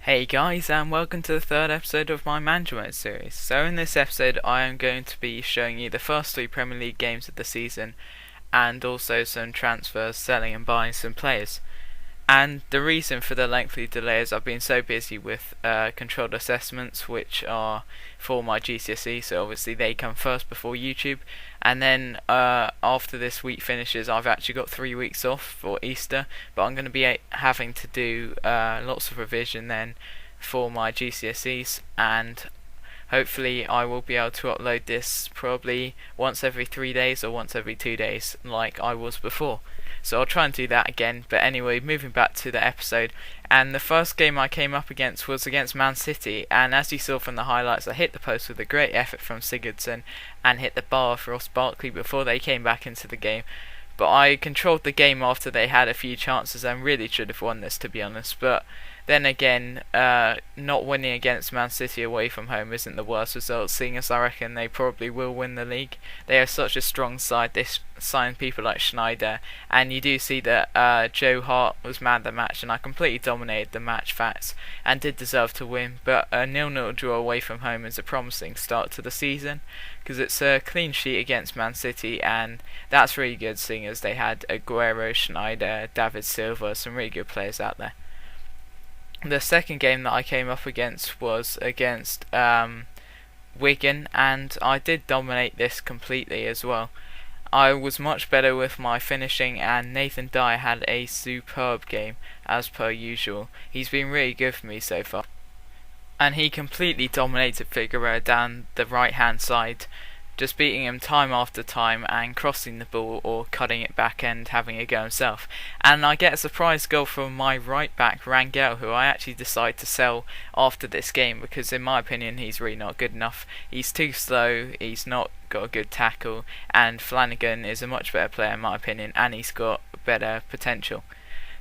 Hey guys, and welcome to the third episode of my Management series. So in this episode I am going to be showing you the first three Premier League games of the season and also some transfers, selling and buying some players. And the reason for the lengthy delay is I've been so busy with controlled assessments, which are for my GCSE, so obviously they come first before YouTube. And then after this week finishes, I've actually got 3 weeks off for Easter, but I'm going to be having to do lots of revision then for my GCSEs, and hopefully I will be able to upload this probably once every 3 days or once every 2 days like I was before. So I'll try and do that again. But anyway, moving back to the episode, and the first game I came up against was against Man City, and as you saw from the highlights, I hit the post with a great effort from Sigurdsson and hit the bar for Ross Barkley before they came back into the game. But I controlled the game after they had a few chances and really should have won this, to be honest. But then again, not winning against Man City away from home isn't the worst result, seeing as I reckon they probably will win the league. They are such a strong side. They signed people like Schneider, and you do see that Joe Hart was man of the match, and I completely dominated the match facts and did deserve to win. But a 0-0 draw away from home is a promising start to the season, because it's a clean sheet against Man City, and that's really good, seeing as they had Aguero, Schneider, David Silva, some really good players out there. The second game that I came up against was against Wigan, and I did dominate this completely as well. I was much better with my finishing, and Nathan Dyer had a superb game as per usual. He's been really good for me so far, and he completely dominated Figueroa down the right hand side, just beating him time after time and crossing the ball or cutting it back and having a go himself. And I get a surprise goal from my right back Rangel, who I actually decide to sell after this game because in my opinion he's really not good enough. He's too slow, he's not got a good tackle, and Flanagan is a much better player in my opinion, and he's got better potential.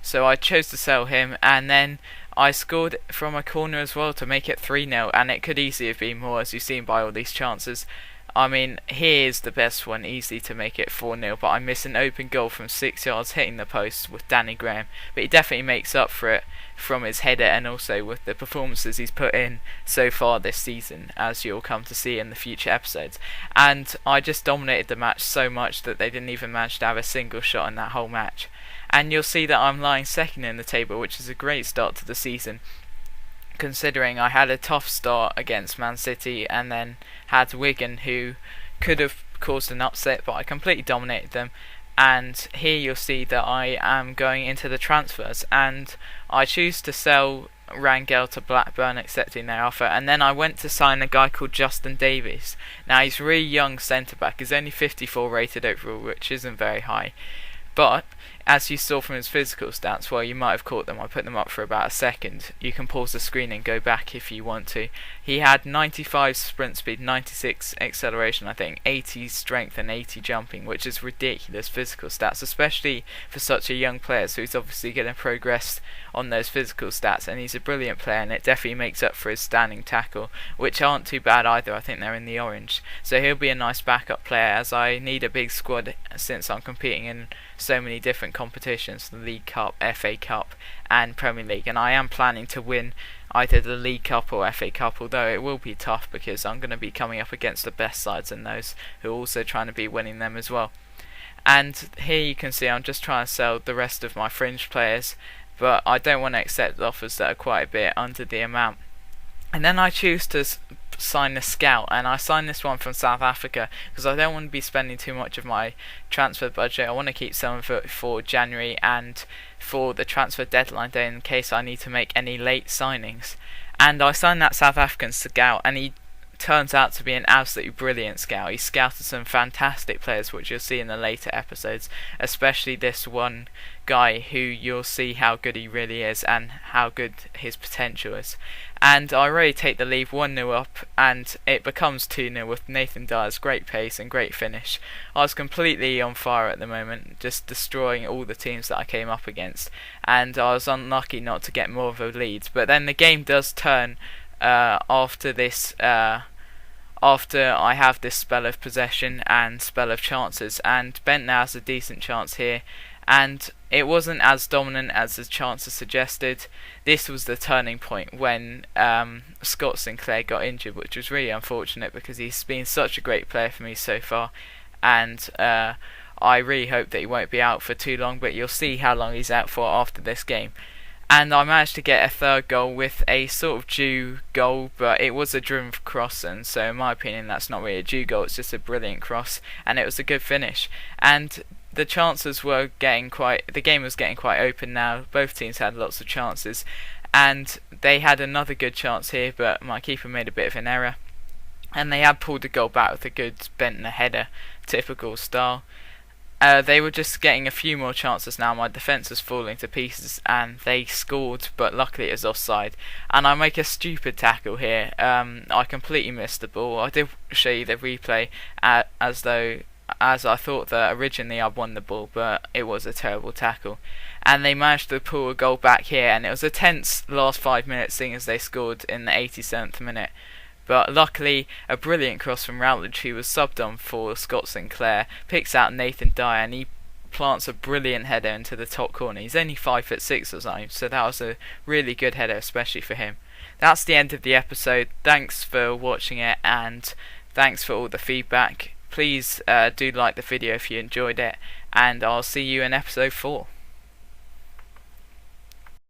So I chose to sell him, and then I scored from a corner as well to make it 3-0, and it could easily have been more, as you've seen by all these chances. I mean, here's the best one, easy to make it 4-0, but I miss an open goal from 6 yards hitting the post with Danny Graham. But he definitely makes up for it from his header and also with the performances he's put in so far this season, as you'll come to see in the future episodes. And I just dominated the match so much that they didn't even manage to have a single shot in that whole match. And you'll see that I'm lying second in the table, which is a great start to the season, considering I had a tough start against Man City and then had Wigan, who could have caused an upset, but I completely dominated them. And here you'll see that I am going into the transfers, and I choose to sell Rangel to Blackburn, accepting their offer, and then I went to sign a guy called Justin Davies. Now he's a really young centre back, he's only 54 rated overall, which isn't very high, but as you saw from his physical stats, well, you might have caught them, I put them up for about a second. You can pause the screen and go back if you want to. He had 95 sprint speed, 96 acceleration, I think, 80 strength and 80 jumping, which is ridiculous physical stats, especially for such a young player, so he's obviously going to progress on those physical stats, and he's a brilliant player, and it definitely makes up for his standing tackle, which aren't too bad either. I think they're in the orange, so he'll be a nice backup player, as I need a big squad since I'm competing in so many different competitions, the League Cup, FA Cup and Premier League, and I am planning to win either the League Cup or FA Cup, although it will be tough because I'm going to be coming up against the best sides in those who are also trying to be winning them as well. And here you can see I'm just trying to sell the rest of my fringe players, but I don't want to accept offers that are quite a bit under the amount. And then I choose to sign a scout, and I signed this one from South Africa because I don't want to be spending too much of my transfer budget. I want to keep some of it for January and for the transfer deadline day in case I need to make any late signings. And I signed that South African scout, and he turns out to be an absolutely brilliant scout. He scouted some fantastic players, which you'll see in the later episodes, especially this one guy who you'll see how good he really is and how good his potential is. And I already take the lead 1-0 up, and it becomes 2-0 with Nathan Dyer's great pace and great finish. I was completely on fire at the moment, just destroying all the teams that I came up against, and I was unlucky not to get more of a lead. But then the game does turn after I have this spell of possession and spell of chances, and Bent now has a decent chance here, and it wasn't as dominant as the chances suggested. This was the turning point when Scott Sinclair got injured, which was really unfortunate because he's been such a great player for me so far, and I really hope that he won't be out for too long, but you'll see how long he's out for after this game. And I managed to get a third goal with a sort of due goal, but it was a driven cross, and so in my opinion that's not really a due goal, it's just a brilliant cross, and it was a good finish. And the chances were the game was getting quite open now. Both teams had lots of chances, and they had another good chance here, but my keeper made a bit of an error, and they had pulled the goal back with a good Bentner header, typical style. They were just getting a few more chances now. My defence was falling to pieces, and they scored, but luckily it was offside. And I make a stupid tackle here. I completely missed the ball. I did show you the replay as I thought that originally I'd won the ball, but it was a terrible tackle. And they managed to pull a goal back here, and it was a tense last 5 minutes, seeing as they scored in the 87th minute. But luckily, a brilliant cross from Routledge, who was subbed on for Scott Sinclair, picks out Nathan Dyer, and he plants a brilliant header into the top corner. He's only 5'6" or something, so that was a really good header, especially for him. That's the end of the episode. Thanks for watching it, and thanks for all the feedback. Please do like the video if you enjoyed it, and I'll see you in episode 4.